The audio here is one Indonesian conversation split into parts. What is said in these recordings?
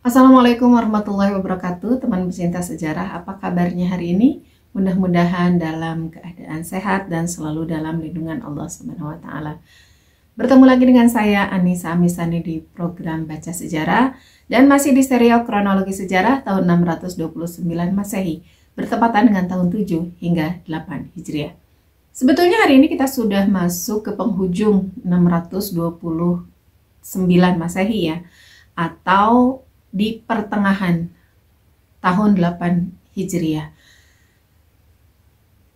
Assalamualaikum warahmatullahi wabarakatuh, teman pecinta sejarah. Apa kabarnya hari ini? Mudah-mudahan dalam keadaan sehat dan selalu dalam lindungan Allah Subhanahu wa Ta'ala. Bertemu lagi dengan saya Anissa Amisani di program Baca Sejarah dan masih di serial kronologi sejarah tahun 629 Masehi bertepatan dengan tahun 7 hingga 8 Hijriah. Sebetulnya hari ini kita sudah masuk ke penghujung 629 Masehi ya, atau di pertengahan tahun 8 Hijriah.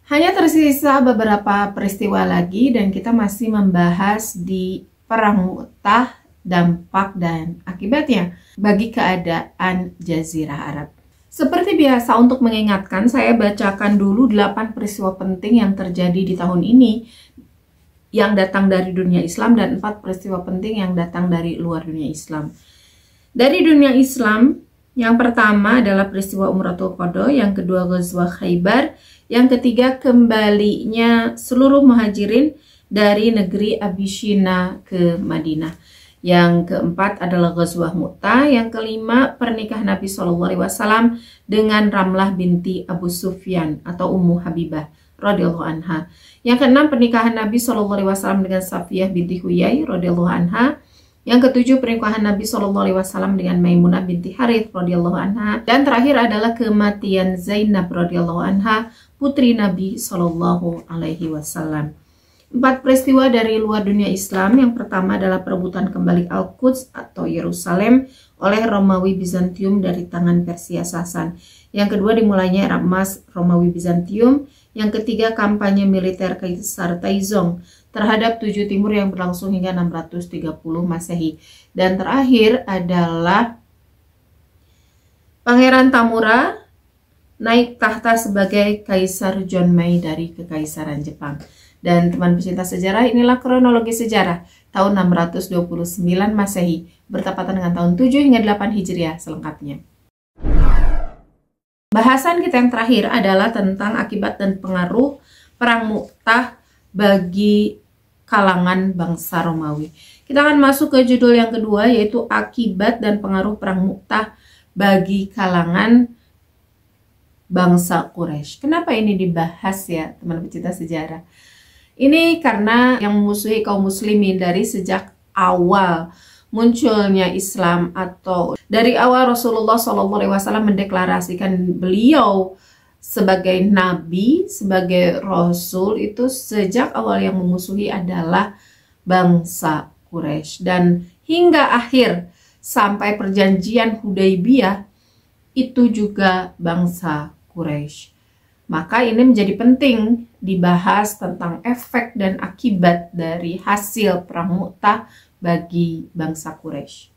Hanya tersisa beberapa peristiwa lagi dan kita masih membahas di Perang Mu'tah, dampak dan akibatnya bagi keadaan Jazirah Arab. Seperti biasa, untuk mengingatkan, saya bacakan dulu 8 peristiwa penting yang terjadi di tahun ini yang datang dari dunia Islam dan 4 peristiwa penting yang datang dari luar dunia Islam. Dari dunia Islam, yang pertama adalah peristiwa Umratul Qadha, yang kedua Ghazwah Khaybar, yang ketiga kembalinya seluruh muhajirin dari negeri Abysinnia ke Madinah. Yang keempat adalah Ghazwah Mu'tah, yang kelima pernikahan Nabi SAW dengan Ramlah binti Abu Sufyan atau Ummu Habibah radhiyallahu anha. Yang keenam pernikahan Nabi SAW dengan Safiyah binti Huyai radhiyallahu anha. Yang ketujuh pernikahan Nabi SAW dengan Maimunah binti Harith radhiyallahu anha. Dan terakhir adalah kematian Zainab radhiyallahu anha, putri Nabi SAW. 4 peristiwa dari luar dunia Islam. Yang pertama adalah perebutan kembali Al-Quds atau Yerusalem oleh Romawi Bizantium dari tangan Persia Sasan. Yang kedua dimulainya era emas Romawi Bizantium. Yang ketiga kampanye militer Kaisar Taizong terhadap Tujuh Timur yang berlangsung hingga 630 Masehi. Dan terakhir adalah Pangeran Tamura naik tahta sebagai Kaisar Jonmai dari Kekaisaran Jepang. Dan teman pecinta sejarah, inilah kronologi sejarah tahun 629 Masehi bertepatan dengan tahun 7 hingga 8 Hijriah selengkapnya. Bahasan kita yang terakhir adalah tentang akibat dan pengaruh Perang Mu'tah bagi kalangan bangsa Romawi. Kita akan masuk ke judul yang kedua, yaitu akibat dan pengaruh Perang Mu'tah bagi kalangan bangsa Quraisy. Kenapa ini dibahas ya teman pecinta sejarah? Ini karena yang memusuhi kaum muslimin dari sejak awal munculnya Islam, atau dari awal Rasulullah SAW mendeklarasikan beliau sebagai nabi, sebagai rasul, itu sejak awal yang memusuhi adalah bangsa Quraisy. Dan hingga akhir sampai perjanjian Hudaybiyah itu juga bangsa Quraisy. Maka ini menjadi penting dibahas tentang efek dan akibat dari hasil Perang Mu'tah bagi bangsa Quraisy.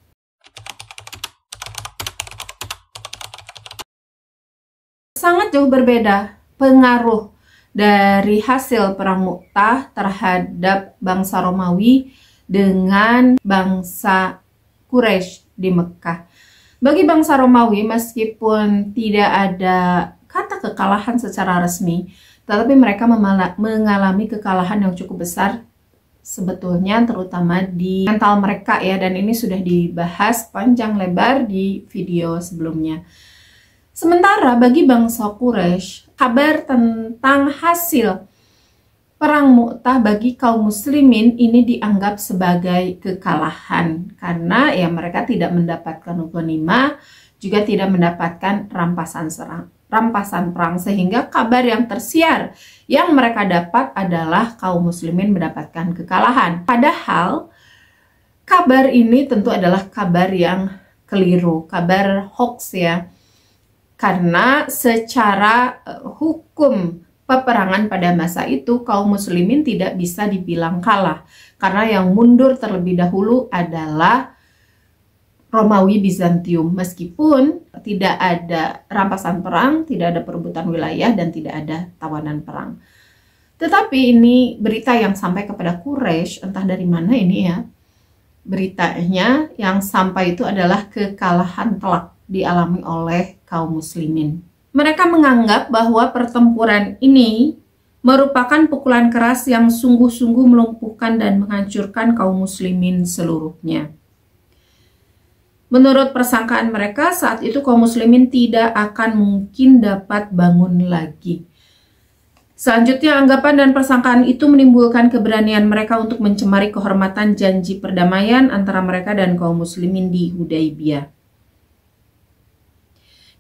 Sangat jauh berbeda pengaruh dari hasil Perang Mu'tah terhadap bangsa Romawi dengan bangsa Quraisy di Mekah. Bagi bangsa Romawi, meskipun tidak ada kata kekalahan secara resmi, tetapi mereka mengalami kekalahan yang cukup besar sebetulnya, terutama di mental mereka ya, dan ini sudah dibahas panjang lebar di video sebelumnya. Sementara bagi bangsa Quraisy, kabar tentang hasil Perang Mu'tah bagi kaum muslimin ini dianggap sebagai kekalahan, karena ya mereka tidak mendapatkan ghanimah, juga tidak mendapatkan rampasan perang, sehingga kabar yang tersiar yang mereka dapat adalah kaum muslimin mendapatkan kekalahan. Padahal kabar ini tentu adalah kabar yang keliru, kabar hoax ya, karena secara hukum peperangan pada masa itu kaum muslimin tidak bisa dibilang kalah, karena yang mundur terlebih dahulu adalah Romawi Bizantium, meskipun tidak ada rampasan perang, tidak ada perebutan wilayah, dan tidak ada tawanan perang. Tetapi ini berita yang sampai kepada Quraisy, entah dari mana ini ya. Beritanya yang sampai itu adalah kekalahan telak dialami oleh kaum muslimin. Mereka menganggap bahwa pertempuran ini merupakan pukulan keras yang sungguh-sungguh melumpuhkan dan menghancurkan kaum muslimin seluruhnya. Menurut persangkaan mereka, saat itu kaum muslimin tidak akan mungkin dapat bangun lagi. Selanjutnya, anggapan dan persangkaan itu menimbulkan keberanian mereka untuk mencemari kehormatan janji perdamaian antara mereka dan kaum muslimin di Hudaybiyah.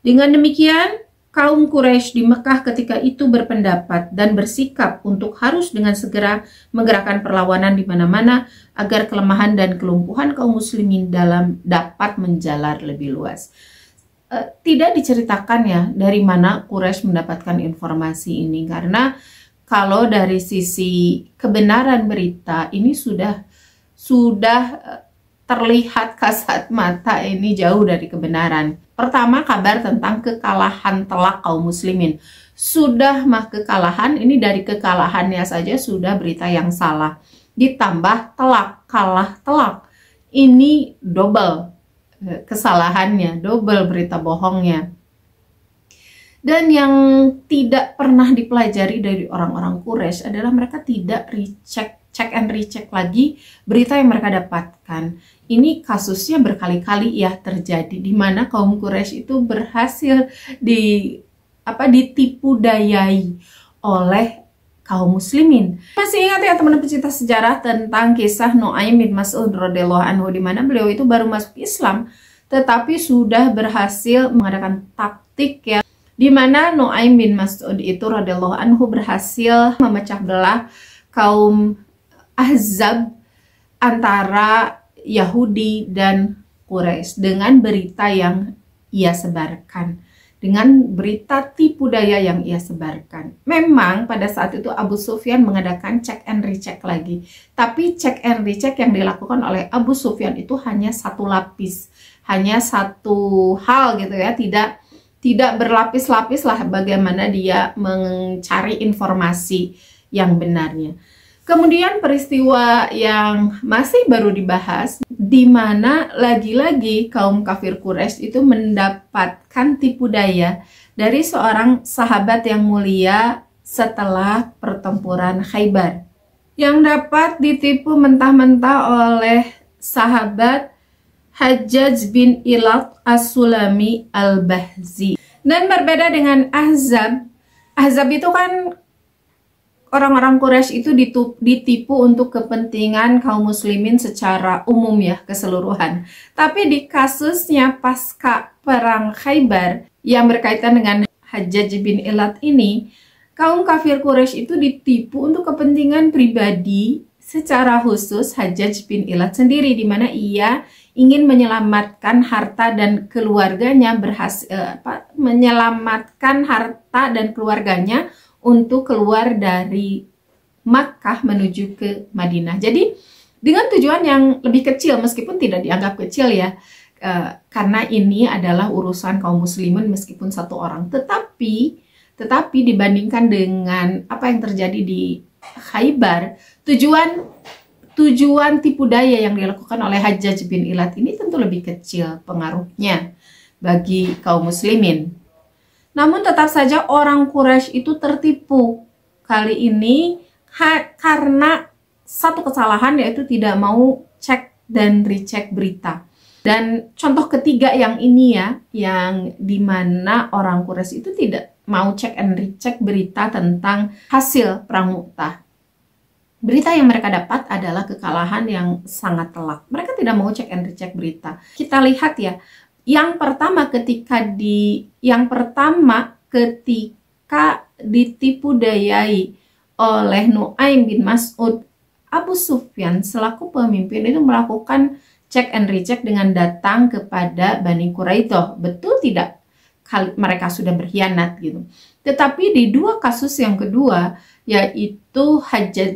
Dengan demikian, kaum Quraisy di Mekah ketika itu berpendapat dan bersikap untuk harus dengan segera menggerakkan perlawanan di mana-mana agar kelemahan dan kelumpuhan kaum muslimin dapat menjalar lebih luas. Tidak diceritakan ya dari mana Quraisy mendapatkan informasi ini, karena kalau dari sisi kebenaran berita ini sudah terlihat kasat mata ini jauh dari kebenaran. Pertama, kabar tentang kekalahan telak kaum muslimin. Sudah mah kekalahan, ini dari kekalahannya saja sudah berita yang salah. Ditambah telak, kalah telak. Ini double kesalahannya, double berita bohongnya. Dan yang tidak pernah dipelajari dari orang-orang Quraisy adalah mereka tidak check and recheck lagi berita yang mereka dapatkan. Ini kasusnya berkali-kali ya terjadi, di mana kaum Quraisy itu berhasil ditipu dayai oleh kaum muslimin. Masih ingat ya teman-teman pecinta sejarah tentang kisah Nu'aim bin Mas'ud radhiyallahu anhu, di mana beliau itu baru masuk Islam tetapi sudah berhasil mengadakan taktik ya, di mana Nu'aim bin Mas'ud itu radhiyallahu anhu berhasil memecah belah kaum Ahzab antara Yahudi dan Quraisy dengan berita yang ia sebarkan, dengan berita tipu daya yang ia sebarkan. Memang pada saat itu Abu Sufyan mengadakan check and recheck lagi, tapi check and recheck yang dilakukan oleh Abu Sufyan itu hanya satu lapis, hanya satu hal gitu ya, tidak berlapis-lapis lah bagaimana dia mencari informasi yang benarnya. Kemudian peristiwa yang masih baru dibahas, di mana lagi-lagi kaum kafir Quraisy itu mendapatkan tipu daya dari seorang sahabat yang mulia setelah pertempuran Khaybar, yang dapat ditipu mentah-mentah oleh sahabat Hajjaj bin Ilat As-Sulami Al-Bahzi. Dan berbeda dengan Ahzab, Ahzab itu kan orang-orang Quraisy itu ditipu untuk kepentingan kaum muslimin secara umum ya, keseluruhan. Tapi di kasusnya pasca perang Khaybar yang berkaitan dengan Hajjaj bin Ilat ini, kaum kafir Quraisy itu ditipu untuk kepentingan pribadi, secara khusus Hajjaj bin Ilat sendiri, di mana ia ingin menyelamatkan harta dan keluarganya, menyelamatkan harta dan keluarganya untuk keluar dari Makkah menuju ke Madinah. Jadi dengan tujuan yang lebih kecil, meskipun tidak dianggap kecil ya, karena ini adalah urusan kaum muslimin meskipun satu orang. Tetapi dibandingkan dengan apa yang terjadi di Khaybar, tujuan tipu daya yang dilakukan oleh Hajjaj bin Ilat ini tentu lebih kecil pengaruhnya bagi kaum muslimin. Namun tetap saja orang Quraisy itu tertipu kali ini karena satu kesalahan, yaitu tidak mau cek dan recheck berita. Dan contoh ketiga yang ini ya, yang dimana orang Quraisy itu tidak mau cek and recheck berita tentang hasil perang Mu'tah. Berita yang mereka dapat adalah kekalahan yang sangat telak. Mereka tidak mau cek and recheck berita. Kita lihat ya, yang pertama ketika ditipu dayai oleh Nu'aim bin Mas'ud, Abu Sufyan selaku pemimpin itu melakukan cek and recheck dengan datang kepada Bani Quraidah. Betul tidak mereka sudah berkhianat gitu. Tetapi di dua kasus yang kedua, yaitu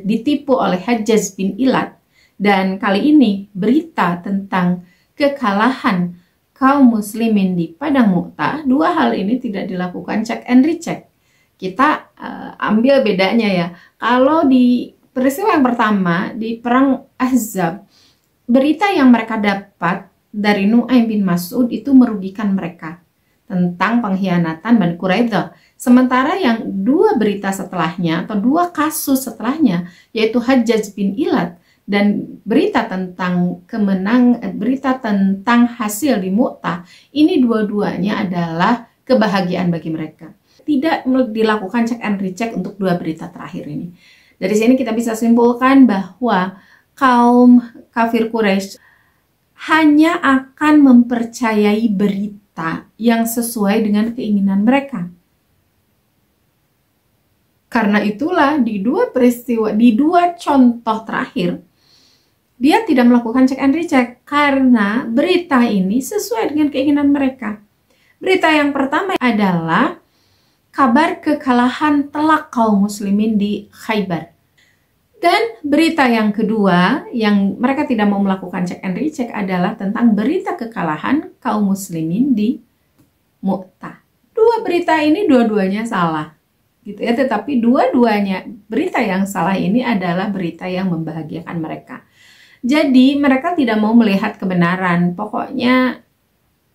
ditipu oleh Hajjaj bin Ilat, dan kali ini berita tentang kekalahan kaum muslimin di Padang Mu'tah, dua hal ini tidak dilakukan check and recheck. Kita ambil bedanya ya. Kalau di peristiwa yang pertama, di perang Ahzab, berita yang mereka dapat dari Nu'aim bin Mas'ud itu merugikan mereka tentang pengkhianatan Bani Quraidah. Sementara yang dua berita setelahnya atau dua kasus setelahnya, yaitu Hajjaj bin Ilat dan berita tentang berita tentang hasil di Mu'tah, ini dua-duanya adalah kebahagiaan bagi mereka. Tidak dilakukan check and recheck untuk dua berita terakhir ini. Dari sini kita bisa simpulkan bahwa kaum kafir Quraisy hanya akan mempercayai berita yang sesuai dengan keinginan mereka. Karena itulah di dua peristiwa, di dua contoh terakhir, dia tidak melakukan check and recheck karena berita ini sesuai dengan keinginan mereka. Berita yang pertama adalah kabar kekalahan telak kaum muslimin di Khaybar. Dan berita yang kedua yang mereka tidak mau melakukan check and recheck adalah tentang berita kekalahan kaum muslimin di Mu'tah. Dua berita ini dua-duanya salah. Gitu ya, tetapi dua-duanya berita yang salah ini adalah berita yang membahagiakan mereka. Jadi mereka tidak mau melihat kebenaran, pokoknya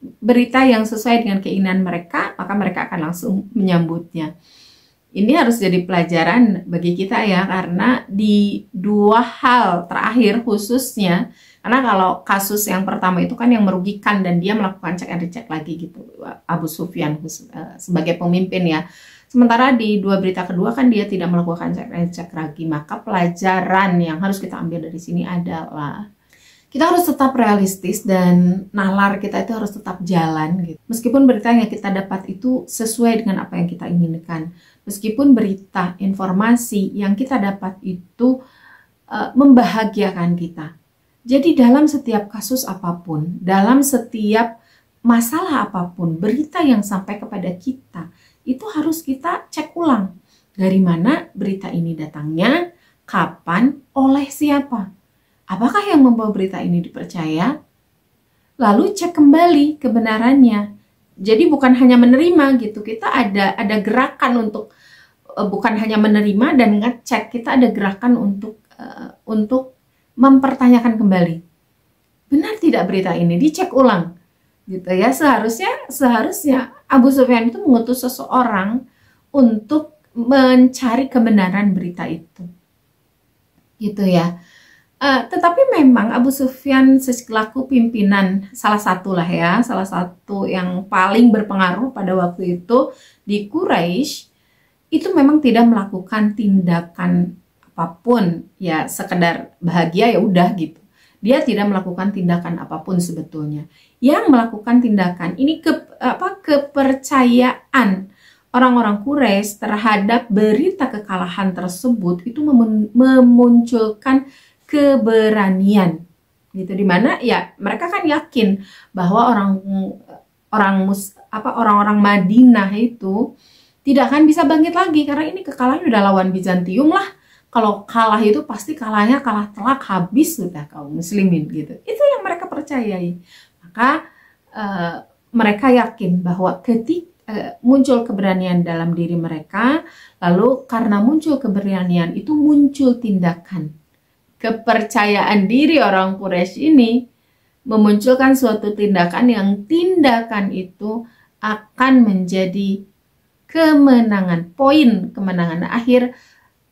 berita yang sesuai dengan keinginan mereka, maka mereka akan langsung menyambutnya. Ini harus jadi pelajaran bagi kita ya, karena di dua hal terakhir khususnya, karena kalau kasus yang pertama itu kan yang merugikan dan dia melakukan check and recheck lagi gitu, Abu Sufyan sebagai pemimpin ya. Sementara di dua berita kedua kan dia tidak melakukan check and recheck lagi, maka pelajaran yang harus kita ambil dari sini adalah kita harus tetap realistis dan nalar kita itu harus tetap jalan gitu. Meskipun berita yang kita dapat itu sesuai dengan apa yang kita inginkan, meskipun berita, informasi yang kita dapat itu membahagiakan kita. Jadi dalam setiap kasus apapun, dalam setiap masalah apapun, berita yang sampai kepada kita itu harus kita cek ulang. Dari mana berita ini datangnya, kapan, oleh siapa. Apakah yang membawa berita ini dipercaya? Lalu cek kembali kebenarannya. Jadi bukan hanya menerima gitu, kita ada gerakan untuk bukan hanya menerima dan ngecek, kita ada gerakan untuk mempertanyakan kembali. Benar tidak berita ini? Dicek ulang. Gitu ya, seharusnya Abu Sufyan itu mengutus seseorang untuk mencari kebenaran berita itu. Gitu ya. Tetapi memang Abu Sufyan selaku pimpinan salah satu yang paling berpengaruh pada waktu itu di Quraisy, itu memang tidak melakukan tindakan apapun, ya sekedar bahagia ya udah gitu. Dia tidak melakukan tindakan apapun sebetulnya. Yang melakukan tindakan ini kepercayaan orang-orang Quraisy terhadap berita kekalahan tersebut itu memunculkan keberanian gitu, dimana ya mereka kan yakin bahwa orang-orang Madinah itu tidak akan bisa bangkit lagi karena ini kekalahan udah lawan Bizantium lah. Kalau kalah itu pasti kalahnya kalah telak, habis sudah kaum muslimin gitu. Itu yang mereka percayai. Maka mereka yakin bahwa ketika muncul keberanian dalam diri mereka, lalu karena muncul keberanian itu muncul tindakan. Kepercayaan diri orang Quraisy ini memunculkan suatu tindakan yang tindakan itu akan menjadi kemenangan, poin kemenangan akhir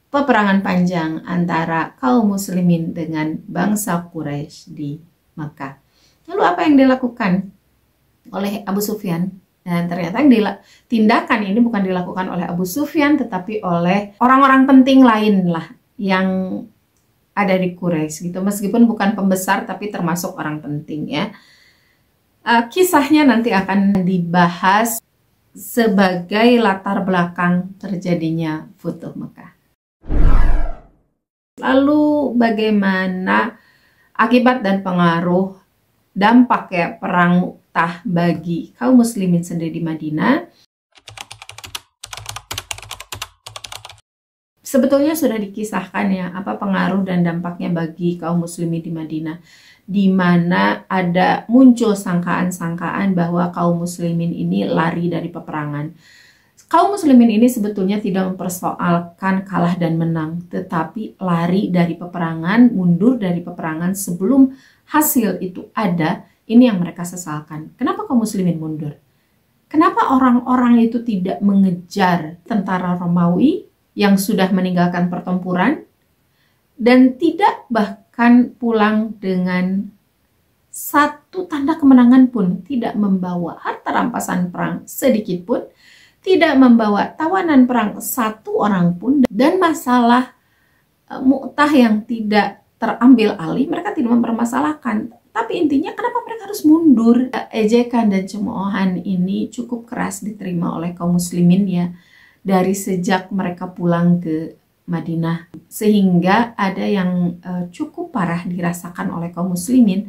peperangan panjang antara kaum muslimin dengan bangsa Quraisy di Makkah. Lalu apa yang dilakukan oleh Abu Sufyan? Dan ternyata tindakan ini bukan dilakukan oleh Abu Sufyan, tetapi oleh orang-orang penting lain lah yang ada di Quraisy gitu. Meskipun bukan pembesar, tapi termasuk orang penting ya. Kisahnya nanti akan dibahas sebagai latar belakang terjadinya Futuh Mekah. Lalu bagaimana akibat dan pengaruh dampak ya perang Mu'tah bagi kaum muslimin sendiri di Madinah? Sebetulnya sudah dikisahkan ya apa pengaruh dan dampaknya bagi kaum muslimin di Madinah, di mana ada muncul sangkaan-sangkaan bahwa kaum muslimin ini lari dari peperangan. Kaum muslimin ini sebetulnya tidak mempersoalkan kalah dan menang, tetapi lari dari peperangan, mundur dari peperangan sebelum hasil itu ada. Ini yang mereka sesalkan. Kenapa kaum muslimin mundur? Kenapa orang-orang itu tidak mengejar tentara Romawi yang sudah meninggalkan pertempuran dan tidak bahkan pulang dengan satu tanda kemenangan pun, tidak membawa harta rampasan perang sedikit pun, tidak membawa tawanan perang satu orang pun, dan masalah Mu'tah yang tidak terambil alih, mereka tidak mempermasalahkan. Tapi intinya kenapa mereka harus mundur? Ejekan dan cemoohan ini cukup keras diterima oleh kaum muslimin ya, dari sejak mereka pulang ke Madinah, sehingga ada yang cukup parah dirasakan oleh kaum muslimin.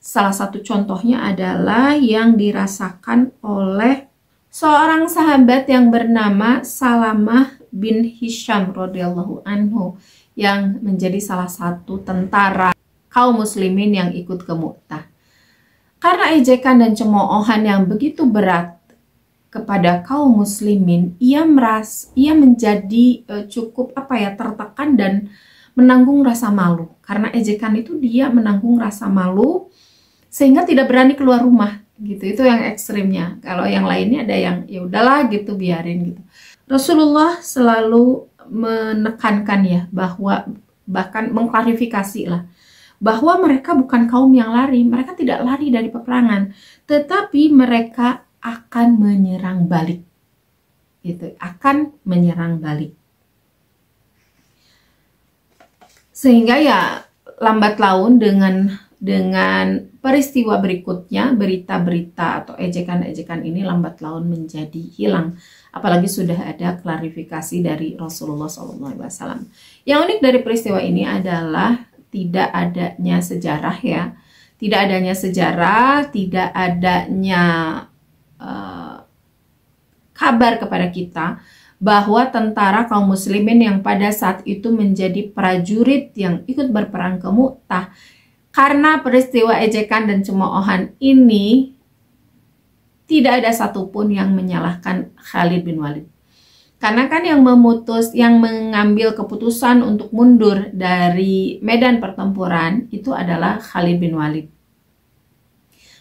Salah satu contohnya adalah yang dirasakan oleh seorang sahabat yang bernama Salamah bin Hisham radhiyallahu anhu, yang menjadi salah satu tentara kaum muslimin yang ikut ke Mu'tah. Karena ejekan dan cemoohan yang begitu berat kepada kaum muslimin, ia menjadi cukup tertekan dan menanggung rasa malu. Karena ejekan itu dia menanggung rasa malu sehingga tidak berani keluar rumah gitu. Itu yang ekstrimnya. Kalau yang lainnya ada yang ya udahlah gitu, biarin gitu. Rasulullah selalu menekankan ya, bahwa bahkan mengklarifikasi lah, bahwa mereka bukan kaum yang lari, mereka tidak lari dari peperangan, tetapi mereka akan menyerang balik, gitu, akan menyerang balik. Sehingga ya lambat laun dengan peristiwa berikutnya, berita-berita atau ejekan-ejekan ini lambat laun menjadi hilang. Apalagi sudah ada klarifikasi dari Rasulullah SAW. Yang unik dari peristiwa ini adalah tidak adanya sejarah ya, tidak adanya sejarah, tidak adanya kabar kepada kita bahwa tentara kaum muslimin yang pada saat itu menjadi prajurit yang ikut berperang ke Mu'tah, karena peristiwa ejekan dan cemoohan ini tidak ada satupun yang menyalahkan Khalid bin Walid. Karena kan yang mengambil keputusan untuk mundur dari medan pertempuran itu adalah Khalid bin Walid.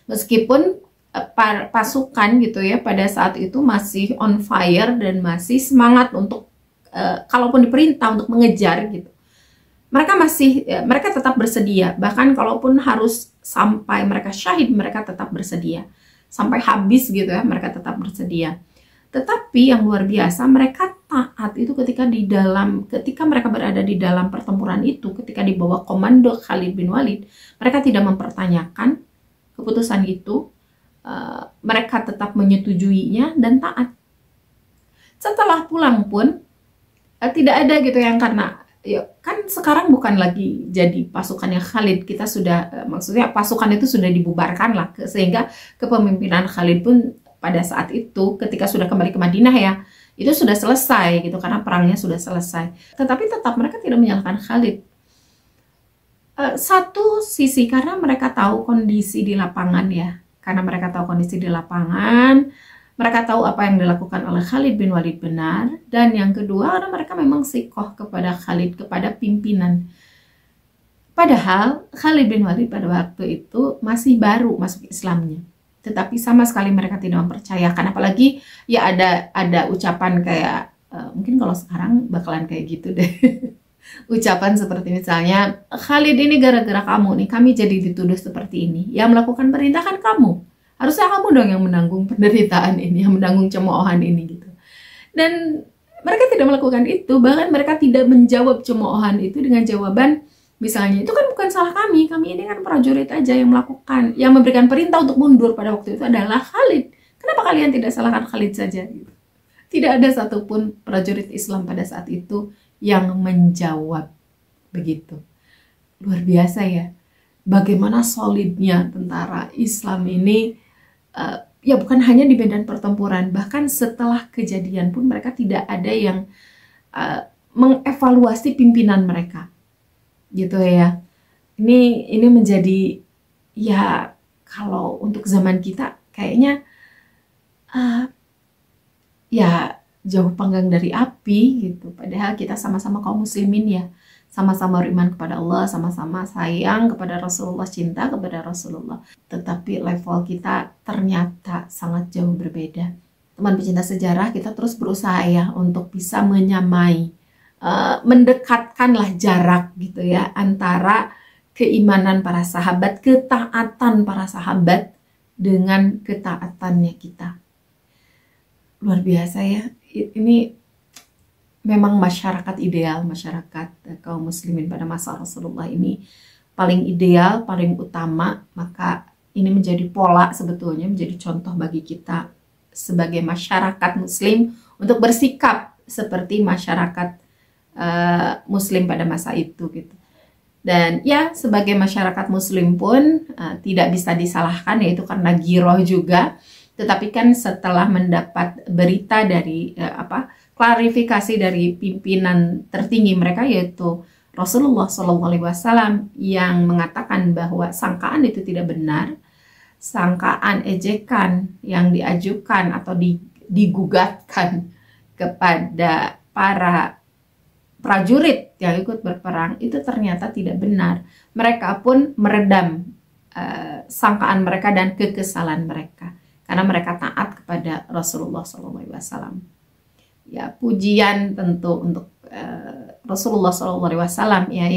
Meskipun pasukan gitu ya pada saat itu masih on fire dan masih semangat untuk kalaupun diperintah untuk mengejar gitu, mereka tetap bersedia. Bahkan kalaupun harus sampai mereka syahid, mereka tetap bersedia. Sampai habis gitu ya, mereka tetap bersedia. Tetapi yang luar biasa, mereka taat itu ketika mereka berada di dalam pertempuran itu, ketika di bawah komando Khalid bin Walid, mereka tidak mempertanyakan keputusan itu, mereka tetap menyetujuinya dan taat. Setelah pulang pun tidak ada gitu yang karena ya kan sekarang bukan lagi jadi pasukannya Khalid, kita sudah maksudnya pasukan itu sudah dibubarkan lah, sehingga kepemimpinan Khalid pun pada saat itu ketika sudah kembali ke Madinah ya itu sudah selesai gitu, karena perangnya sudah selesai. Tetapi tetap mereka tidak menyalahkan Khalid. Satu sisi karena mereka tahu kondisi di lapangan ya, karena mereka tahu kondisi di lapangan, mereka tahu apa yang dilakukan oleh Khalid bin Walid benar. Dan yang kedua, karena mereka memang sikoh kepada Khalid, kepada pimpinan. Padahal Khalid bin Walid pada waktu itu masih baru masuk Islamnya. Tetapi sama sekali mereka tidak mempercayakan. Apalagi ya ada ucapan kayak, mungkin kalau sekarang bakalan kayak gitu deh. Ucapan seperti misalnya, Khalid ini gara-gara kamu nih, kami jadi dituduh seperti ini. Yang melakukan perintah kan kamu. Harusnya kamu dong yang menanggung penderitaan ini, yang menanggung cemoohan ini gitu. Dan mereka tidak melakukan itu, bahkan mereka tidak menjawab cemoohan itu dengan jawaban misalnya, itu kan bukan salah kami ini kan prajurit aja yang melakukan, yang memberikan perintah untuk mundur pada waktu itu adalah Khalid. Kenapa kalian tidak salahkan Khalid saja? Gitu. Tidak ada satupun prajurit Islam pada saat itu yang menjawab begitu. Luar biasa ya, bagaimana solidnya tentara Islam ini. Ya bukan hanya di medan pertempuran, bahkan setelah kejadian pun mereka tidak ada yang mengevaluasi pimpinan mereka, gitu ya. Ini menjadi ya kalau untuk zaman kita kayaknya ya jauh panggang dari api gitu. Padahal kita sama-sama kaum muslimin ya, sama-sama beriman kepada Allah, sama-sama sayang kepada Rasulullah, cinta kepada Rasulullah. Tetapi level kita ternyata sangat jauh berbeda. Teman pecinta sejarah, kita terus berusaha ya untuk bisa menyamai, mendekatkanlah jarak gitu ya antara keimanan para sahabat, ketaatan para sahabat dengan ketaatannya kita. Luar biasa ya. Ini memang masyarakat ideal, masyarakat kaum muslimin pada masa Rasulullah ini paling ideal, paling utama. Maka ini menjadi pola sebetulnya, menjadi contoh bagi kita sebagai masyarakat muslim untuk bersikap seperti masyarakat muslim pada masa itu gitu. Dan ya sebagai masyarakat muslim pun tidak bisa disalahkan, yaitu karena giroh juga. Tetapi kan setelah mendapat berita dari klarifikasi dari pimpinan tertinggi mereka, yaitu Rasulullah SAW, yang mengatakan bahwa sangkaan itu tidak benar, sangkaan ejekan yang diajukan atau digugatkan kepada para prajurit yang ikut berperang itu ternyata tidak benar. Mereka pun meredam sangkaan mereka dan kekesalan mereka karena mereka taat kepada Rasulullah SAW. Ya, pujian tentu untuk Rasulullah SAW ya,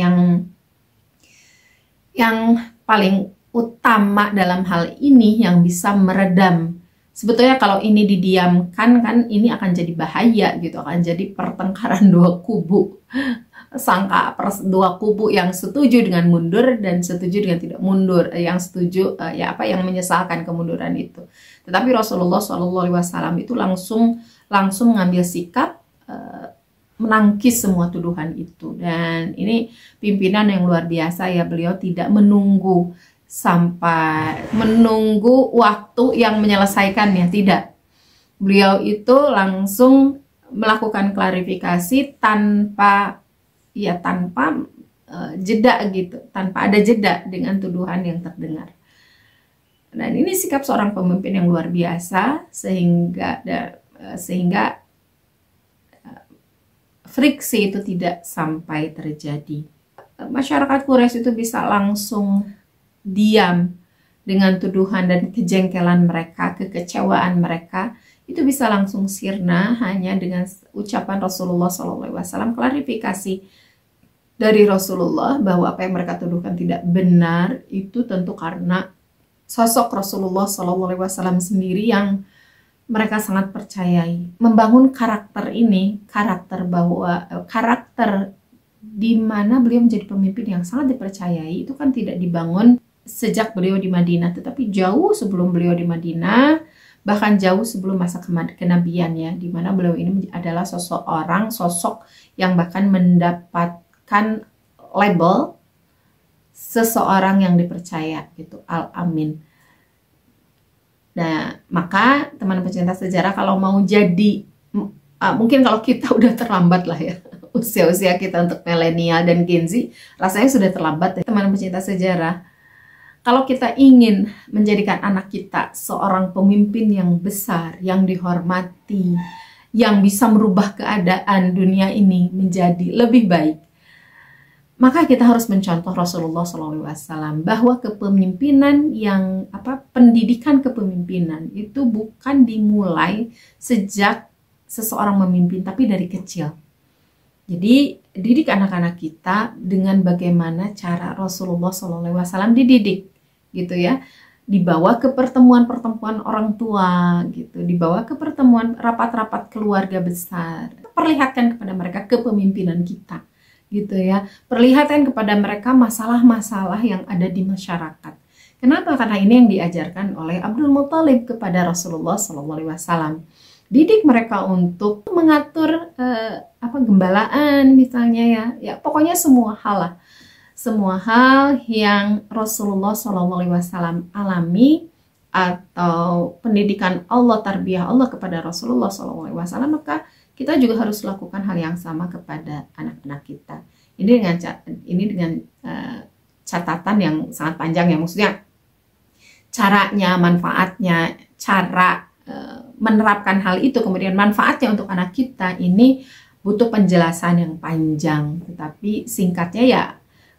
yang paling utama dalam hal ini, yang bisa meredam. Sebetulnya kalau ini didiamkan kan ini akan jadi bahaya gitu, akan jadi pertengkaran dua kubu. Dua kubu yang setuju dengan mundur dan setuju dengan tidak mundur, yang setuju yang menyesalkan kemunduran itu. Tetapi Rasulullah SAW itu langsung mengambil sikap menangkis semua tuduhan itu. Dan ini pimpinan yang luar biasa ya, beliau tidak menunggu waktu yang menyelesaikannya, tidak. Beliau itu langsung melakukan klarifikasi tanpa jeda gitu, tanpa ada jeda dengan tuduhan yang terdengar. Dan ini sikap seorang pemimpin yang luar biasa, sehingga friksi itu tidak sampai terjadi. Masyarakat Quraisy itu bisa langsung diam dengan tuduhan dan kejengkelan mereka, kekecewaan mereka, itu bisa langsung sirna hanya dengan ucapan Rasulullah SAW, klarifikasi dari Rasulullah bahwa apa yang mereka tuduhkan tidak benar. Itu tentu karena sosok Rasulullah SAW sendiri yang mereka sangat percayai. Membangun karakter ini, karakter di mana beliau menjadi pemimpin yang sangat dipercayai, itu kan tidak dibangun sejak beliau di Madinah, tetapi jauh sebelum beliau di Madinah, bahkan jauh sebelum masa kenabian ya, di mana beliau ini adalah sosok yang bahkan mendapatkan label seseorang yang dipercaya gitu, Al-Amin. Nah, maka teman pecinta sejarah, kalau mau jadi, mungkin kalau kita udah terlambat lah ya, usia-usia kita untuk milenial dan Gen Z, rasanya sudah terlambat ya, teman pecinta sejarah. Kalau kita ingin menjadikan anak kita seorang pemimpin yang besar, yang dihormati, yang bisa merubah keadaan dunia ini menjadi lebih baik, maka kita harus mencontoh Rasulullah SAW bahwa kepemimpinan pendidikan kepemimpinan itu bukan dimulai sejak seseorang memimpin, tapi dari kecil. Jadi didik anak-anak kita dengan bagaimana cara Rasulullah SAW dididik gitu ya, dibawa ke pertemuan-pertemuan orang tua gitu, dibawa ke pertemuan rapat-rapat keluarga besar, perlihatkan kepada mereka kepemimpinan kita gitu ya, perlihatkan kepada mereka masalah-masalah yang ada di masyarakat. Kenapa? Karena ini yang diajarkan oleh Abdul Muthalib kepada Rasulullah SAW. Didik mereka untuk mengatur gembalaan misalnya ya, pokoknya semua hal lah. Semua hal yang Rasulullah SAW alami, atau pendidikan Allah, tarbiyah Allah kepada Rasulullah SAW, maka kita juga harus lakukan hal yang sama kepada anak-anak kita. Ini dengan catatan yang sangat panjang ya, maksudnya caranya, manfaatnya, cara menerapkan hal itu, kemudian manfaatnya untuk anak kita, ini butuh penjelasan yang panjang. Tetapi singkatnya ya,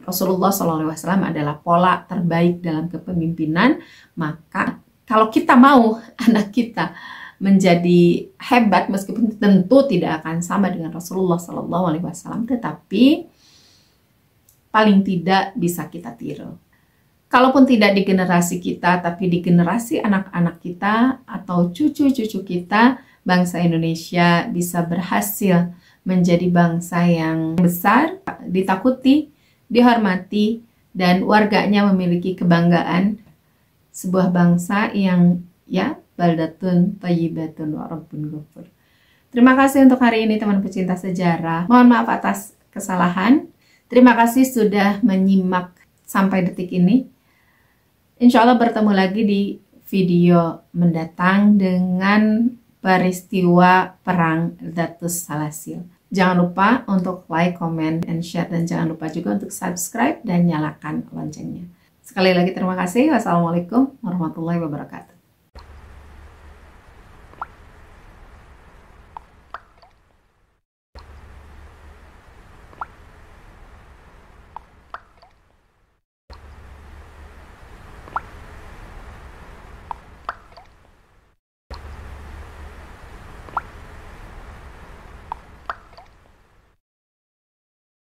Rasulullah SAW adalah pola terbaik dalam kepemimpinan. Maka kalau kita mau anak kita menjadi hebat, meskipun tentu tidak akan sama dengan Rasulullah SAW, tetapi paling tidak bisa kita tiru. Kalaupun tidak di generasi kita, tapi di generasi anak-anak kita atau cucu-cucu kita, bangsa Indonesia bisa berhasil menjadi bangsa yang besar, ditakuti, dihormati, dan warganya memiliki kebanggaan. Sebuah bangsa yang baldatun thayyibatun wa rabbun ghafur. Terima kasih untuk hari ini teman pecinta sejarah. Mohon maaf atas kesalahan. Terima kasih sudah menyimak sampai detik ini. Insya Allah bertemu lagi di video mendatang dengan peristiwa Perang Dhatus Salasil. Jangan lupa untuk like, comment, and share. Dan jangan lupa juga untuk subscribe dan nyalakan loncengnya. Sekali lagi terima kasih. Wassalamualaikum warahmatullahi wabarakatuh.